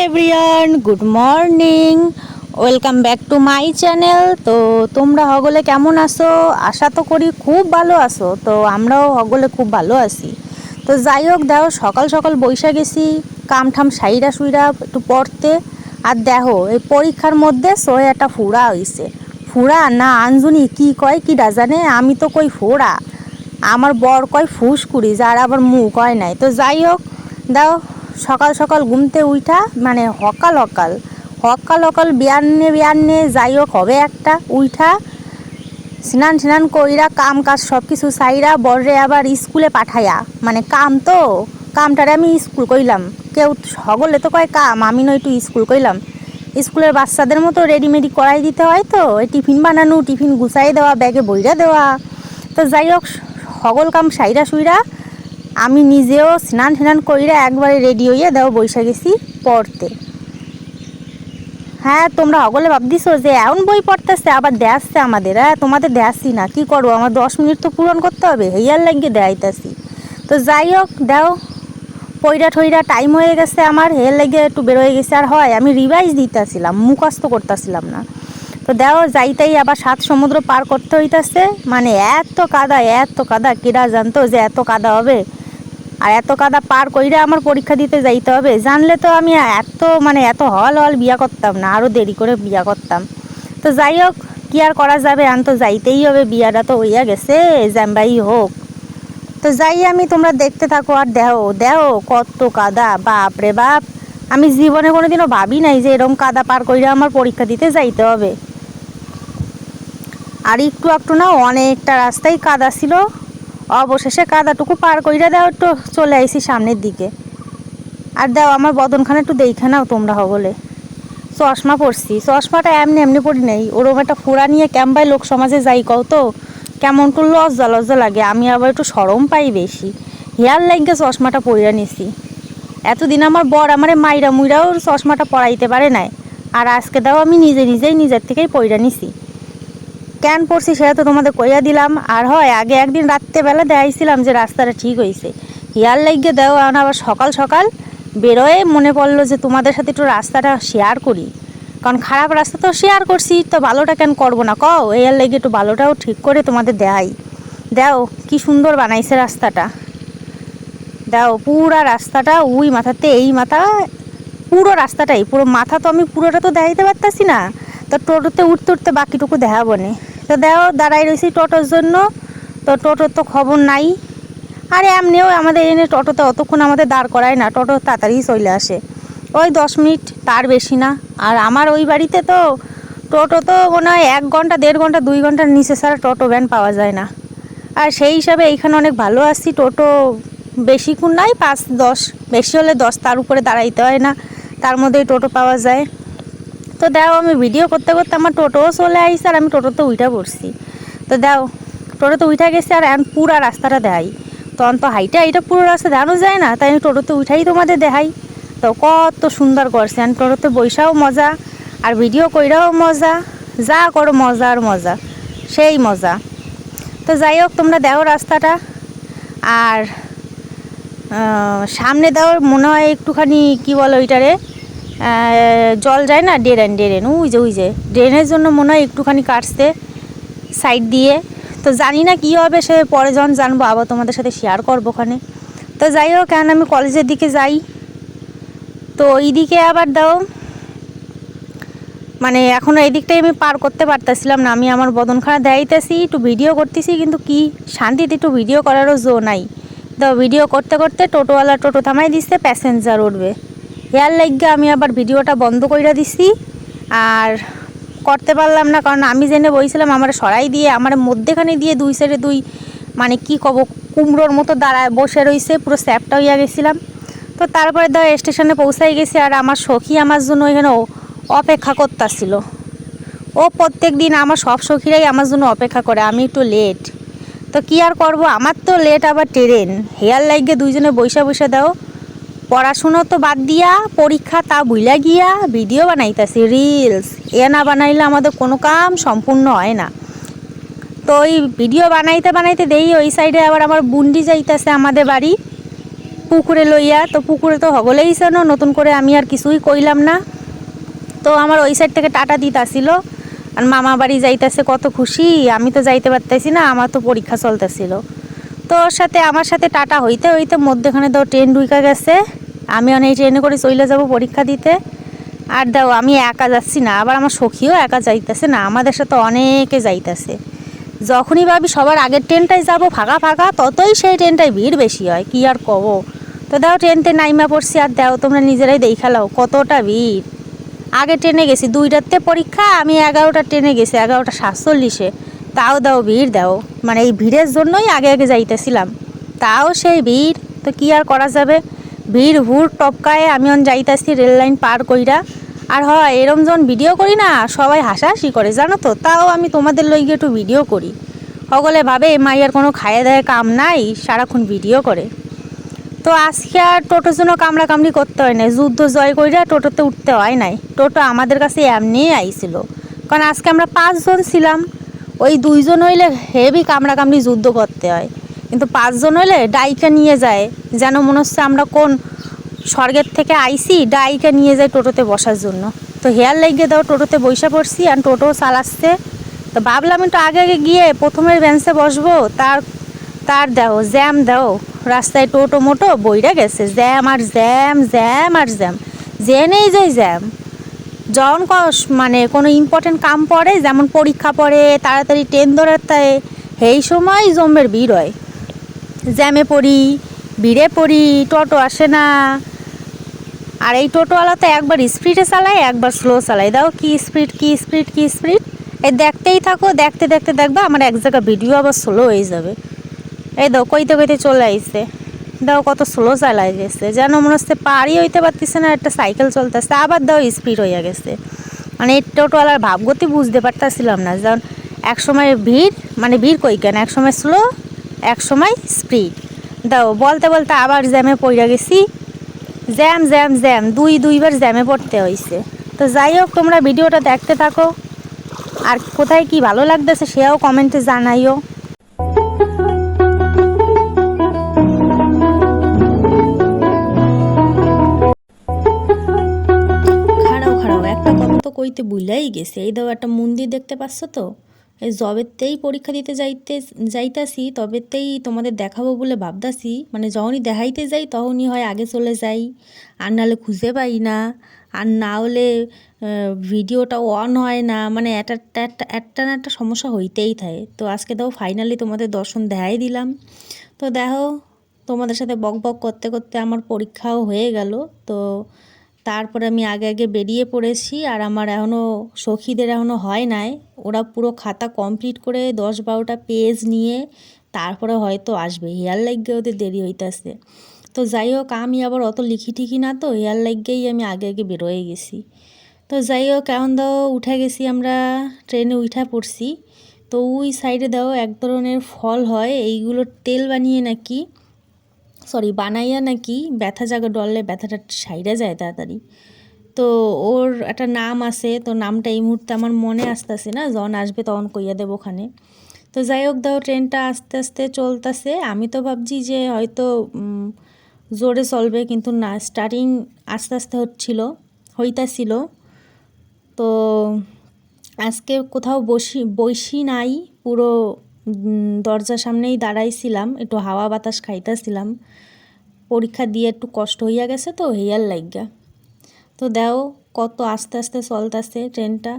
Everyone, good morning. Welcome back to my channel. তো তোমরা হগলে কেমন আছো? আশা তো করি খুব ভালো আছো। তো আমরাও হগলে খুব ভালো আছি। তো যাই হোক, দেখো সকাল সকাল বৈশা গেছি কাম ঠাম সাইরা সুইরা একটু পড়তে। আর দেখো এই পরীক্ষার মধ্যে সয়ে একটা ফুড়া হয়েছে। ফুড়া না আঞ্জুনি কি কয় কি জানে, আমি তো কই ফোড়া, আমার বর কয় ফুসকুড়ি, যার আবার মুখ হয় নাই। তো যাই হোক, দাও সকাল সকাল ঘুমতে উঠা মানে সকাল সকাল সকাল সকাল বিয়ান্নে যাই হোক হবে একটা উঠা স্নান কইরা কাম কাজ সব কিছু সাইরা বররে আবার স্কুলে পাঠাইয়া, মানে কাম তো কামটারে আমি স্কুল কইলাম, কেউ সকলে তো কয় কাম, আমি নয় একটু স্কুল কইলাম। স্কুলের বাচ্চাদের মতো রেডিমেডি করাই দিতে হয়, তো এই টিফিন বানানো, টিফিন গুছাই দেওয়া, ব্যাগে বইরা দেওয়া। তো যাই হোক সকল কাম সাইরা সুইরা আমি নিজেও স্নান কইরা একবারে রেডি হইয়া দেও বইসা গেছি পড়তে। হ্যাঁ, তোমরা সকলে ভাবদিছো যে এমন বই পড়তেছে আবার দেখাচ্ছে আমাদের। হ্যাঁ, তোমাদের দেখাচ্ছি না, কি করবো, আমার 10 মিনিট তো পূরণ করতে হবে, হেয়ার লাগিয়ে দেখাইতেছি। তো যাই হোক, দাও পইরা ঠইরা টাইম হয়ে গেছে আমার, হেয়ার লাগিয়ে একটু বেরোয় গেছে। আর হয় আমি রিভাইজ দিতেছিলাম, মুখস্থ করতেছিলাম না। তো দেখো যাইতেই আবার 7 সমুদ্র পার করতে হইতেছে, মানে এত কাদা কেডা জানতো যে এত কাদা হবে। আর এত কাদা পার কইরা আমার পরীক্ষা দিতে যাইতে হবে, জানলে তো আমি এত হল বিয়া করতাম না, আরও দেরি করে বিয়া করতাম। তো যাই হোক, কি আর করা যাবে, আন তো যাইতেই হবে, বিয়াটা তো হইয়া গেছে, জ্যাম্বাই হোক। তো যাই আমি, তোমরা দেখতে থাকো আর দেও কত কাদা, বাপ রে বাপ। আমি জীবনে কোনোদিনও ভাবি নাই যে এরকম কাদা পার কইরা আমার পরীক্ষা দিতে যাইতে হবে। আর একটু না অনেকটা রাস্তায় কাদা ছিল, অবশেষে কাদাটুকু পার কইরা দেও একটু চলে আইসি সামনের দিকে। আর দাও আমার বদনখানে একটু দেখে নাও তোমরা হবলে, চশমা পরছি, চশমাটা এমনি পরি নাই, ওরকম একটা ফোড়া নিয়ে ক্যাম্বাই লোক সমাজে যাই কও তো কেমন একটু লজ্জা লাগে, আমি আবার একটু সরম পাই বেশি, হেয়ার লাগিয়ে চশমাটা পরিয়া নিছি। এতদিন আমার বর আমারে মাইরা মুইরাও চশমাটা পরাইতে পারে নাই, আর আজকে দাও আমি নিজের থেকেই পইরা নিছি। কেন পড়ছি সেটা তো তোমাদের কইয়া দিলাম। আর হয় আগে একদিন রাত্রেবেলা দেখাইছিলাম যে রাস্তাটা ঠিক হয়েছে, হেয়ার লাগিয়ে দেও আবার সকাল সকাল বেরোয় মনে পড়লো যে তোমাদের সাথে একটু রাস্তাটা শেয়ার করি, কারণ খারাপ রাস্তা তো শেয়ার করছি, তো ভালোটা কেন করবো না কও, হেয়ার লাগিয়ে একটু ভালোটাও ঠিক করে তোমাদের দেখাই। দাও কি সুন্দর বানাইছে রাস্তাটা, দাও পুরা রাস্তাটা ওই মাথাতে এই মাথা, পুরো রাস্তাটাই, পুরো মাথা তো আমি পুরোটা তো দেখাইতে পারতাছি না, তো টোটোতে উঠতে বাকিটুকু দেখাবো না। তো দেখো দাঁড়াই রয়েছি টোটোর জন্য, তো টোটোর তো খবর নাই। আর এমনিও আমাদের এনে টোটোতে অতক্ষণ আমাদের দাঁড় করায় না, টোটো তাড়াতাড়ি চলে আসে, ওই 10 মিনিট তার বেশি না। আর আমার ওই বাড়িতে তো টোটো তো মনে হয় 1 ঘন্টা 1.5 ঘন্টা 2 ঘন্টার নিচে ছাড়া টোটো ভ্যান পাওয়া যায় না। আর সেই হিসাবে এইখানে অনেক ভালো আসছি, টোটো বেশিক্ষণ নাই, 5-10, বেশি হলে 10, তার উপরে দাঁড়াইতে হয় না, তার মধ্যেই টোটো পাওয়া যায়। তো দাও আমি ভিডিও করতে আমার টোটোও চলে আইসে, আর আমি টোটোতে উঠা পড়ছি। তো দাও টোটোতে উঠা গেছে, আর এখন পুরা রাস্তাটা দেখাই, তখন তো হাইটা পুরো রাস্তা দেখানো যায় না, তাই আমি টোটোতে উঠাই তোমাদের দেখাই। তো কত সুন্দর করছে, আর টোটোতে বৈশাও মজা, আর ভিডিও কইরাও মজা, যা করো মজা আর মজা, সেই মজা। তো যাই হোক তোমরা দেখো রাস্তাটা। আর সামনে দাও মনে হয় একটুখানি কি বলো ওইটারে, জল যায় না, ড্রেন ওই যে ড্রেনের জন্য মনে হয় একটুখানি কাটছে সাইড দিয়ে। তো জানি না কি হবে, সে পরে যখন জানবো আবার তোমাদের সাথে শেয়ার করবো ওখানে। তো যাই হোক কেন আমি কলেজের দিকে যাই, তো ওই দিকে আবার দাও মানে এখনও এই দিকটাই আমি পার করতে পারতেছিলাম না, আমি আমার বদনখানা দেখাইতেছি, একটু ভিডিও করতেছি, কিন্তু কি শান্তিতে একটু ভিডিও করারও জো নাই। তো ভিডিও করতে টোটোওয়ালা টোটো থামাই দিচ্ছে, প্যাসেঞ্জার উঠবে, হেয়ার লাগিয়ে আমি আবার ভিডিওটা বন্ধ করে দিছি। আর করতে পারলাম না, কারণ আমি জেনে বইছিলাম আমার সরাই দিয়ে, আমার মধ্যেখানে দিয়ে 2 সাইডে 2 মানে কি কব কুমড়োর মতো দাঁড়ায় বসে রয়েছে, পুরো স্যাপটা হইয়া গেছিলাম। তো তারপরে ধর স্টেশনে পৌঁছাই গেছি, আর আমার সখী আমার জন্য ওইখানে অপেক্ষা করতেছিল। ও প্রত্যেক দিন আমার সব সখীরাই আমার জন্য অপেক্ষা করে, আমি একটু লেট, তো কি আর করব, আমার তো লেট আবার ট্রেন, হেয়ার লাগিয়ে দুইজনে বৈশা দাও পড়াশুনো তো বাদ দিয়া পরীক্ষা তা ভুইলা গিয়া ভিডিও বানাইতেছি, রিলস, এ না বানাইলে আমাদের কোনো কাম সম্পূর্ণ হয় না। তো ওই ভিডিও বানাইতে দেই ওই সাইডে আবার আমার বুন্ডি যাইতেছে আমাদের বাড়ি পুকুরে লইয়া, তো পুকুরে তো হগলেই ছিল, নতুন করে আমি আর কিছুই কইলাম না। তো আমার ওই সাইড থেকে টাটা দিতে আসিল, আর মামা বাড়ি যাইতেছে, কত খুশি। আমি তো যাইতে পারতেছি না, আমার তো পরীক্ষা চলতেছিল। তো ওর সাথে আমার সাথে টাটা হইতে হইতে মধ্যখানে তো ট্রেন ঢুকে গেছে। আমি অনেক ট্রেনে করে চলে যাব পরীক্ষা দিতে। আর দাও আমি একা যাচ্ছি না, আবার আমার সখীও একা যাইতেছে না, আমাদের সাথে অনেকে যাইতেছে। যখনই ভাবি সবার আগের ট্রেনটায় যাব ফাঁকা ফাঁকা, ততই সেই ট্রেনটায় ভিড় বেশি হয়, কি আর কব। তো দাও ট্রেনতে নাইমা পড়ছি, আর দাও তোমরা নিজেরাই দেখালাও কতটা ভিড়। আগে ট্রেনে গেছি 2টাতে পরীক্ষা, আমি 11টার ট্রেনে গেছি 11:47-এ। তাও দাও ভিড় দাও, মানে এই ভিড়ের জন্যই আগে আগে যাইতেছিলাম, তাও সেই ভিড়। তো কি আর করা যাবে, ভিড় হুড় টপকায় আমি যাইতেছি রেল লাইন পার কইরা। আর হয় এরম যখন ভিডিও করি না, সবাই হাসাহাসি করে জানো তো, তাও আমি তোমাদের লইগে একটু ভিডিও করি। সকলে ভাবে মাইয়ার কোনো খায়ে দায়ে কাম নাই, সারাক্ষণ ভিডিও করে। তো আজকে আর টোটোর জন্য কামড়াকামড়ি করতে হয় না, যুদ্ধ জয় কইরা টোটোতে উঠতে হয় নাই। টোটো আমাদের কাছে এমনিই আইছিল, কারণ আজকে আমরা 5 জন ছিলাম। ওই 2 জন হইলে হেভি কামড়াকামড়ি যুদ্ধ করতে হয়, কিন্তু 5 জন হইলে ডাইকা নিয়ে যায়, যেন মনে হচ্ছে আমরা কোন স্বর্গের থেকে আইসি, ডাইকা নিয়ে যায় টোটোতে বসার জন্য। তো হেয়ার লাগিয়ে দাও টোটোতে বসে পড়ছি, আর টোটো চালাচ্ছে। তো ভাবলাম একটু আগে আগে গিয়ে প্রথমের বেঞ্চে বসবো, তার তার দাও জ্যাম দাও, রাস্তায় টোটো মোটো বইরা গেছে, জ্যাম আর জ্যাম, জ্যাম আর জ্যাম, জেনেই যাই জ্যাম। যখন মানে কোনো ইম্পর্টেন্ট কাম পড়ে, যেমন পরীক্ষা পড়ে, তাড়াতাড়ি ট্রেন ধরাতে, সেই সময় জম্মের ভিড় হয়। জ্যামে পড়ি, ভিড়ে পড়ি, টোটো আসে না। আর এই টোটোওয়ালা তো একবার স্পিডে চালায়, একবার স্লো চালায়। দাও কি স্পিড, কি স্পিড, কি স্পিড, এই দেখতেই থাকো, দেখতে দেখতে দেখবা আমার এক জায়গায় ভিডিও আবার স্লো হয়ে যাবে। এই দাও কইতে কইতে চলে আইছে, দাও কত স্লো চালাই গেছে, যেন মনে হচ্ছে পারই হইতে পারতেছে না, একটা সাইকেল চলতেছে, আবার দাও স্পিড হইয়া গেছে। মানে এই টোটোওয়ালার ভাবগতি বুঝতে পারতেছিলাম না, যেমন এক সময় ভিড়, মানে ভিড় কই কেন, এক সময় স্লো, এক সময় স্পিড। দাও বলতে বলতে আবার জ্যামে পড়ে গেছি, জ্যাম জ্যাম জ্যাম, দুইবার জ্যামে পড়তে হয়েছে। তো যাই হোক, তোমরা ভিডিওটা দেখতে থাকো, আর কোথায় কি ভালো লাগতেছে সেও কমেন্টে জানাইও। খাড়াও খাড়াও, একটা কথা তো কইতে ভুলাই গেছে, এই দাও একটা মন্দির দেখতে পাচ্ছ তো, এই জবেতেই পরীক্ষা দিতে যাইতাছি, তবেতেই তোমাদের দেখাবো বলে ভাবতাছি। মানে যখনই দেখাইতে যাই তখনই হয় আগে চলে যাই, আর নাহলে খুঁজে পাই না, আর না হলে ভিডিওটা অন হয় না, মানে একটা না একটা সমস্যা হইতেই থাকে। তো আজকে দাও ফাইনালি তোমাদের দর্শন দেখাই দিলাম। তো দেখো, তোমাদের সাথে বক বক করতে করতে আমার পরীক্ষাও হয়ে গেল। তো তারপরে আমি আগে আগে বেরিয়ে পড়েছি, আর আমার এখনও সখীদের এখনও হয় নাই, ওরা পুরো খাতা কমপ্লিট করে 10-12টা পেজ নিয়ে তারপরে হয়তো আসবে, হেয়ার লাইগে ওদের দেরি হইতেছে। তো যাই হোক, আমি আবার অত লিখি ঠিকি না, তো হেয়ার লাইগেই আমি আগে আগে বেরোয় গেছি। তো যাই হোক, এখন দাও উঠে গেছি, আমরা ট্রেনে উঠা পড়ছি। তো ওই সাইডে দাও এক ধরনের ফল হয়, এইগুলোর তেল বানিয়ে নাকি, সরি বানাইয়া নাকি ব্যথা জায়গা ডললে ব্যথাটা সাইডে যায় তাড়াতাড়ি। তো ওর একটা নাম আছে, তো নামটা এই মুহূর্তে আমার মনে আসতেছে না, যখন আসবে তখন কইয়া দেবো ওখানে। তো যাই হোক দাও, ট্রেনটা আস্তে আস্তে চলতেছে, আমি তো ভাবছি যে হয়তো জোরে চলবে, কিন্তু না, স্টার্টিং আস্তে আস্তে হইতাছিল। তো আজকে কোথাও বসি নাই, পুরো দরজার সামনেই দাঁড়াইছিলাম, একটু হাওয়া বাতাস খাইতেছিলাম। পরীক্ষা দিয়ে একটু কষ্ট হইয়া গেছে তো হেয়ার লাইগা। তো দেও কত আস্তে আস্তে চলতেছে ট্রেনটা,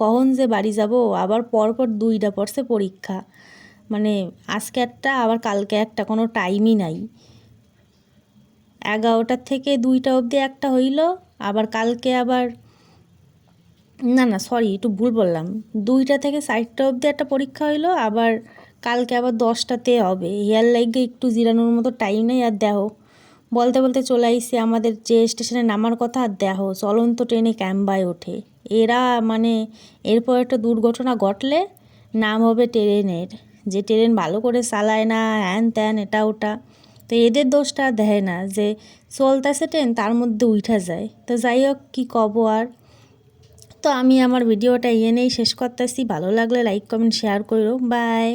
কখন যে বাড়ি যাব। আবার পরপর 2টা পড়ছে পরীক্ষা, মানে আজকে একটা আবার কালকে একটা, কোনো টাইমই নাই। 11টার থেকে 2টা অবধি একটা হইল, আবার কালকে আবার, না না সরি একটু ভুল বললাম, 2টা থেকে 4টা অবধি একটা পরীক্ষা হইলো, আবার কালকে আবার 10টাতে হবে। হেয়ার লাইগে একটু জিরানোর মতো টাইম নেই। আর দেখো বলতে বলতে চলে আইসি আমাদের যে স্টেশনে নামার কথা, আর দেখো চলন্ত ট্রেনে ক্যাম্বায় ওঠে এরা, মানে এরপর একটা দুর্ঘটনা ঘটলে নাম হবে ট্রেনের, যে ট্রেন ভালো করে চালায় না, হ্যান ত্যান এটা ওটা। তো এদের দোষটা দেয় না, যে চলতেছে ট্রেন তার মধ্যে উঠা যায়। তো যাই হোক, কী কব আর। তো আমি আমার ভিডিওটা এনেই শেষ করতেছি, ভালো লাগলে লাইক কমেন্ট শেয়ার করো, বাই।